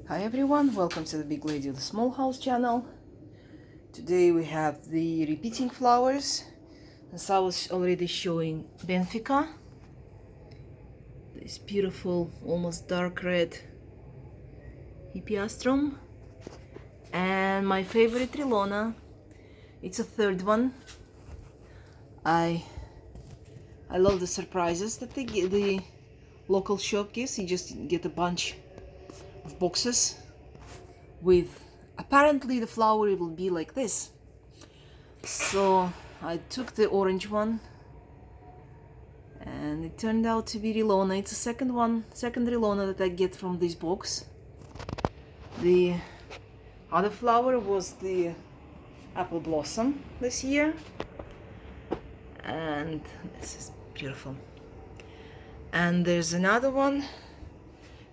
Hi everyone, welcome to the Big Lady of the Small House channel. Today we have the repeating flowers. As I was already showing Benfica, this beautiful, almost dark red Hippeastrum, and my favorite Trilona. It's a third one. I love the surprises that the local shop gives. You just get a bunch of boxes with apparently the flower will be like this. So I took the orange one and it turned out to be Rilona. It's the second Rilona that I get from this box. The other flower was the apple blossom this year, and this is beautiful. And there's another one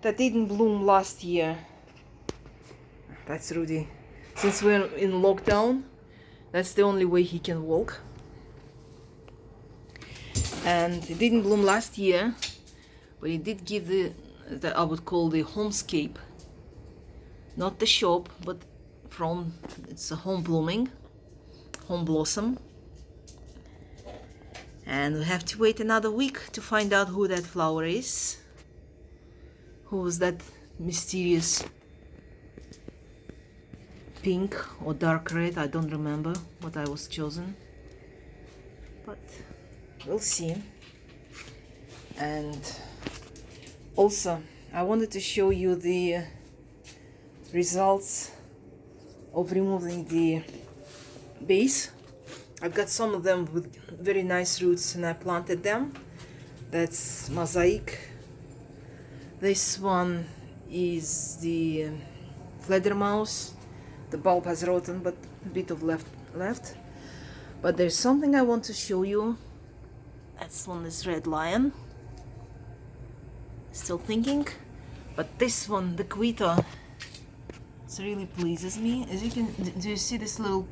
that didn't bloom last year. That's Rudy. Since we're in lockdown, that's the only way he can walk. And it didn't bloom last year, but it did give the I would call the homescape, not the shop, but from it's a home blooming, home blossom. And we have to wait another week to find out who that flower is. Who was that mysterious pink or dark red? I don't remember what I was chosen, but we'll see. And also I wanted to show you the results of removing the base. I've got some of them with very nice roots and I planted them. That's Mosaic. This one is the Fledermaus. The bulb has rotten, but a bit of left. But there's something I want to show you. That's one, this red lion. Still thinking. But this one, the Quito, it really pleases me. As you can, do you see this little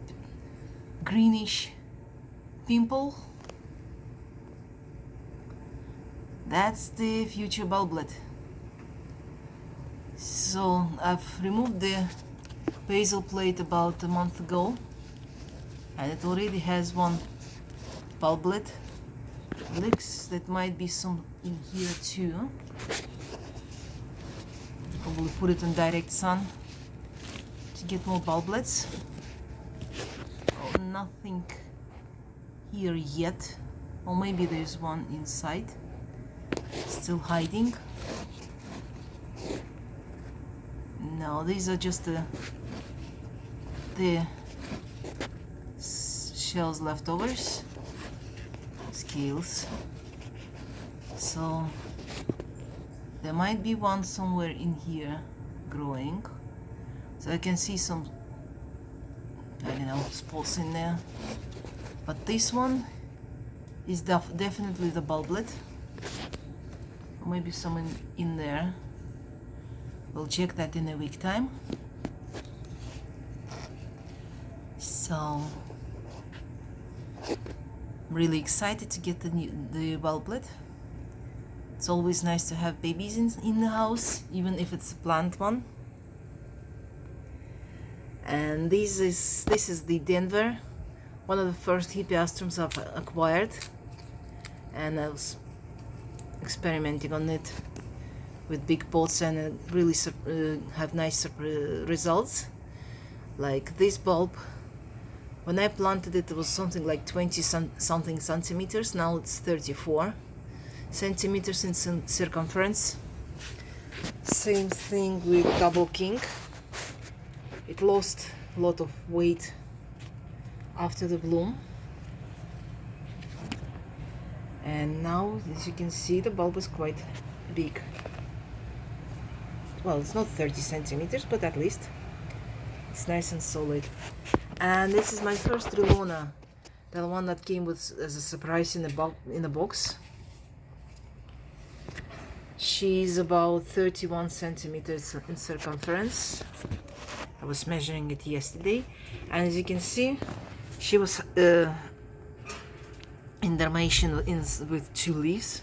greenish pimple? That's the future bulblet. So I've removed the basil plate about a month ago, and it already has one bulblet. Looks that might be some in here too. Probably put it in direct sun to get more bulblets. Oh, nothing here yet. Or maybe there's one inside, still hiding. No, these are just the shells leftovers, scales. So there might be one somewhere in here growing. So I can see some, I don't know, spots in there. But this one is definitely the bulblet. Or maybe some in there. We'll check that in a week time. So I'm really excited to get the bulblet. It's always nice to have babies in the house, even if it's a plant one. And this is the Denver, one of the first Hippeastrums I've acquired, and I was experimenting on it with big pots and really have nice results. Like this bulb, when I planted it, it was something like 20 something centimeters. Now it's 34 centimeters in circumference. Same thing with Double King. It lost a lot of weight after the bloom, and now, as you can see, the bulb is quite big. Well, it's not 30 centimeters, but at least it's nice and solid. And this is my first Rilona, the one that came with as a surprise in the box. She's about 31 centimeters in circumference. I was measuring it yesterday, and as you can see, she was in dermation with 2 leaves,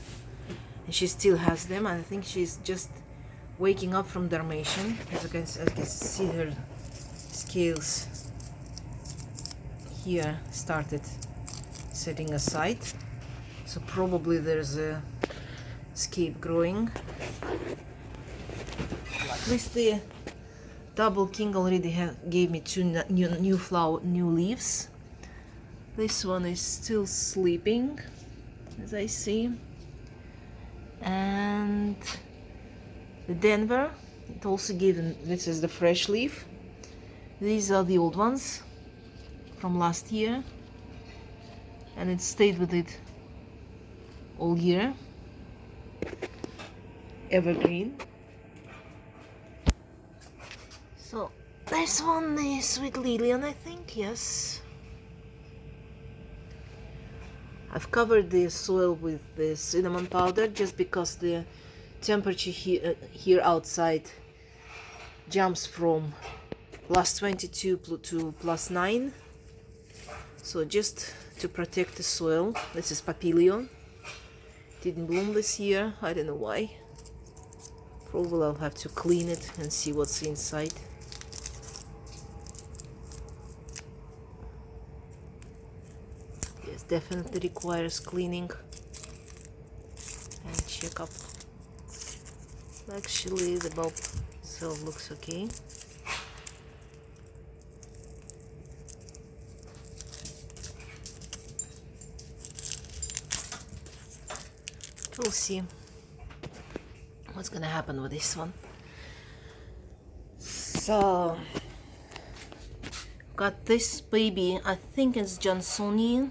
and she still has them. And I think she's just waking up from dormation. As you can see, her scales here started setting aside, so probably there's a scape growing. At least the double king already gave me two new leaves. This one is still sleeping, as I see. And the Denver, it also given, this is the fresh leaf. These are the old ones from last year, and it stayed with it all year. Evergreen. So this one is Sweet Lillian, I think, yes. I've covered the soil with the cinnamon powder just because the temperature here outside jumps from +22 to +9. So just to protect the soil. This is Papillion. Didn't bloom this year, I don't know why. Probably I'll have to clean it and see what's inside. Yes, definitely requires cleaning and check up. Actually, the bulb itself looks okay. We'll see what's gonna happen with this one. So, got this baby, I think it's Johnsonian,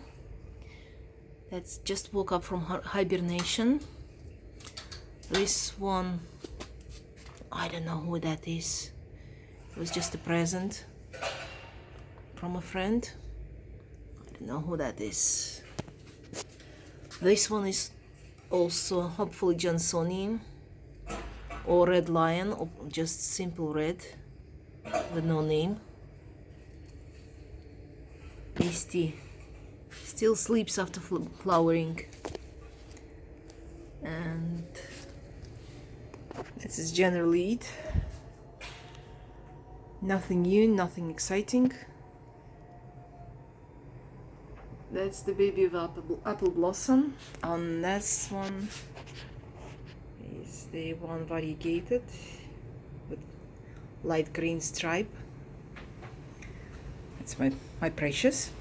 that's just woke up from hibernation. This one, I don't know who that is. It was just a present from a friend. I don't know who that is. This one is also hopefully Johnsonian or Red Lion, or just simple red with no name. Misty still sleeps after flowering, and this is generally it. Nothing new, nothing exciting. That's the baby of apple blossom. On this one is the one variegated with light green stripe. That's my precious.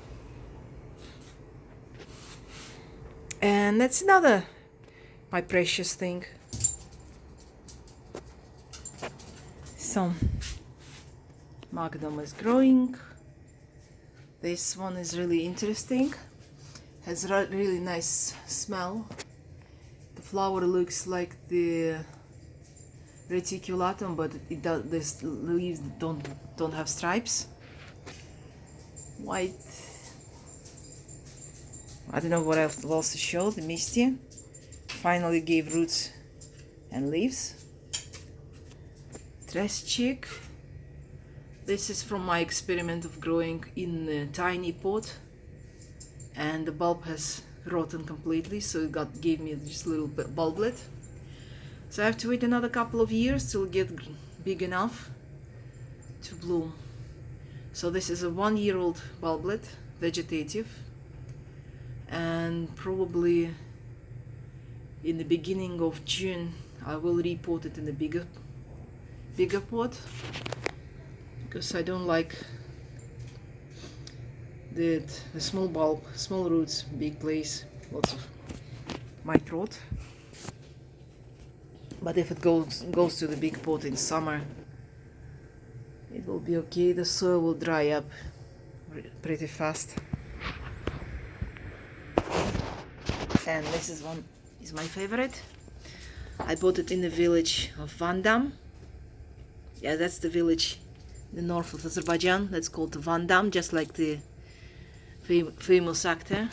And that's another my precious thing. So Magnum is growing. This one is really interesting. Has a really nice smell. The flower looks like the reticulatum, but it does. The leaves don't have stripes. White. I don't know what else to show. The Misty finally gave roots and leaves. Dress chick. This is from my experiment of growing in a tiny pot, and the bulb has rotten completely, so it gave me just a little bulblet. So I have to wait another couple of years till it get big enough to bloom. So this is a 1-year-old bulblet, vegetative, and probably in the beginning of June I will repot it in a bigger pot, because I don't like the small bulb, small roots, big place, lots of might rot. But if it goes to the big pot in summer, it will be okay. The soil will dry up pretty fast. And this is my favorite. I bought it in the village of Vandam. Yeah, that's the village in the north of Azerbaijan. That's called Vandam, just like the famous actor.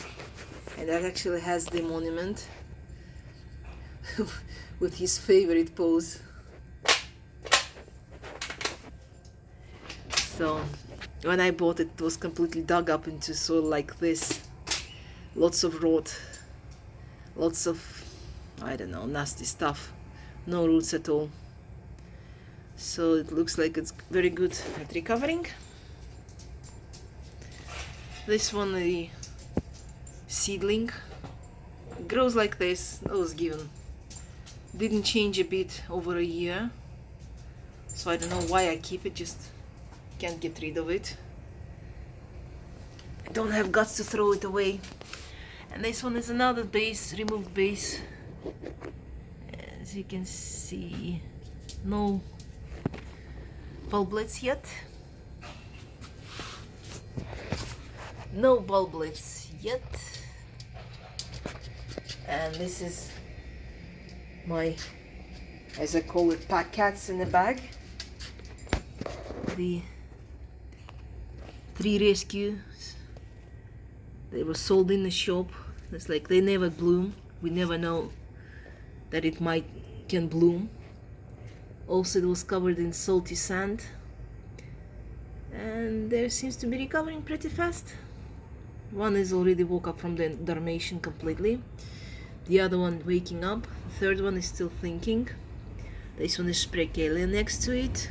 And that actually has the monument with his favorite pose. So when I bought it, it was completely dug up into soil like this. Lots of rot, lots of, I don't know, nasty stuff. No roots at all. so it looks like it's very good at recovering. This one, the seedling, it grows like this. That was given. Didn't change a bit over a year, so I don't know why I keep it, just can't get rid of it. I don't have guts to throw it away. And this one is another base, removed base. As you can see, no bulblets yet. No bulblets yet. And this is my, as I call it, pack cats in a bag. The 3 rescues. They were sold in the shop. It's like they never bloom. We never know that it can bloom. Also, it was covered in salty sand, and there seems to be recovering pretty fast. One is already woke up from the dormation completely. The other one waking up. The third one is still thinking. This one is Sprekelia next to it.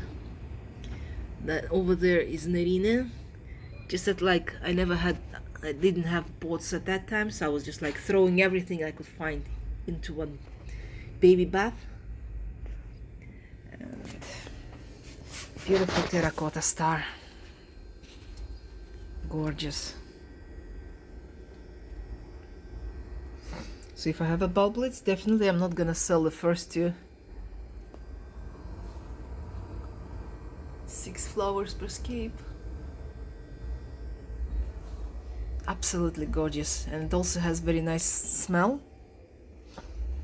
That over there is Nerine. Just that, like, I didn't have pots at that time, so I was just like throwing everything I could find into one baby bath. And beautiful terracotta star. Gorgeous. So if I have a bulblets, definitely I'm not gonna sell the first 2. 6 flowers per scape. Absolutely gorgeous, and it also has very nice smell.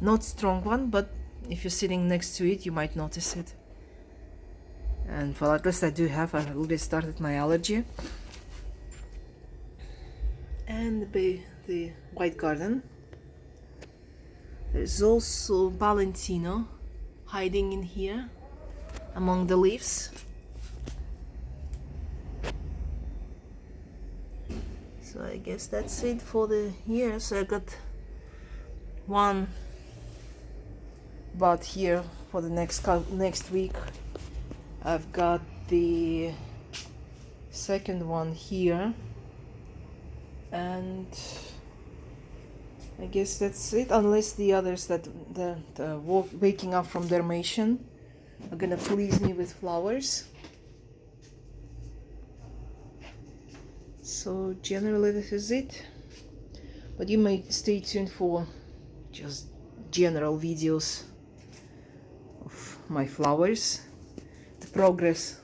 Not strong one, but if you're sitting next to it, you might notice it. And well, at least I already started my allergy. And the white garden. There's also Valentino hiding in here among the leaves. So I guess that's it for the year. So I got one bud here for the next week. I've got the second one here, and I guess that's it, unless the others that waking up from dormation are gonna please me with flowers. So generally this is it, but you may stay tuned for just general videos of my flowers, the progress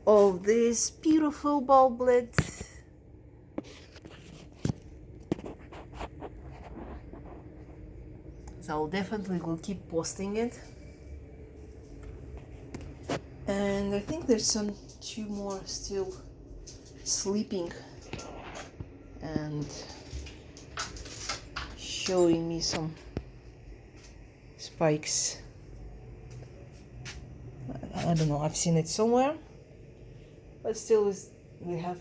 of this beautiful bulblet. So I'll definitely will keep posting it. And I think there's 2 more still sleeping and showing me some spikes. I don't know, I've seen it somewhere, but still we have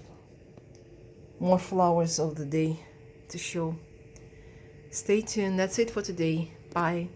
more flowers of the day to show. Stay tuned. That's it for today. Bye.